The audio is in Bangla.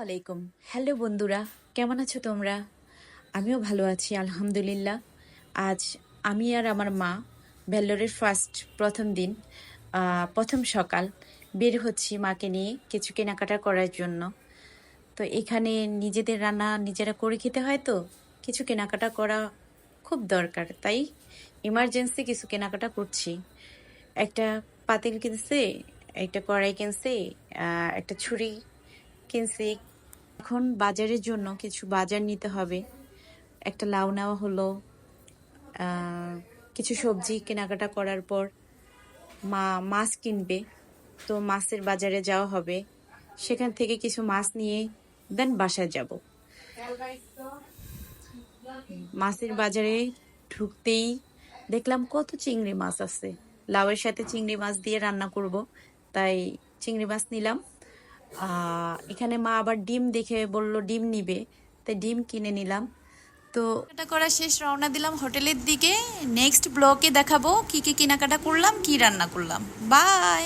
আলাইকুম। হ্যালো বন্ধুরা, কেমন আছো তোমরা? আমিও ভালো আছি আলহামদুলিল্লাহ। আজ আমি আর আমার মা ভেল্লোরের প্রথম দিন, প্রথম সকাল বের হচ্ছি মাকে নিয়ে কিছু কেনাকাটা করার জন্য। তো এখানে নিজেদের রান্না নিজেরা করে খেতে হয়, তো কিছু কেনাকাটা করা খুব দরকার, তাই ইমার্জেন্সি কিছু কেনাকাটা করছি। একটা পাতিল কিনছে, একটা কড়াই কিনছে, একটা ছুরি কিনছি। এখন বাজারের জন্য কিছু বাজার নিতে হবে। একটা লাউ নেওয়া হলো। আহ, কিছু সবজি কেনাকাটা করার পর মা মাছ কিনবে, তো মাছের বাজারে যাওয়া হবে। সেখান থেকে কিছু মাছ নিয়ে দেন বাসায় যাব। মাছের বাজারে ঢুকতেই দেখলাম কত চিংড়ি মাছ আছে। লাউয়ের সাথে চিংড়ি মাছ দিয়ে রান্না করব, তাই চিংড়ি মাছ নিলাম। এখানে মা আবার ডিম দেখে বলল ডিম নিবে, তাই ডিম কিনে নিলাম। তো কেনাকাটা করা শেষ, রওনা দিলাম হোটেলের দিকে। নেক্সট ব্লকে দেখাবো কি কি কেনাকাটা করলাম, কি রান্না করলাম। বাই।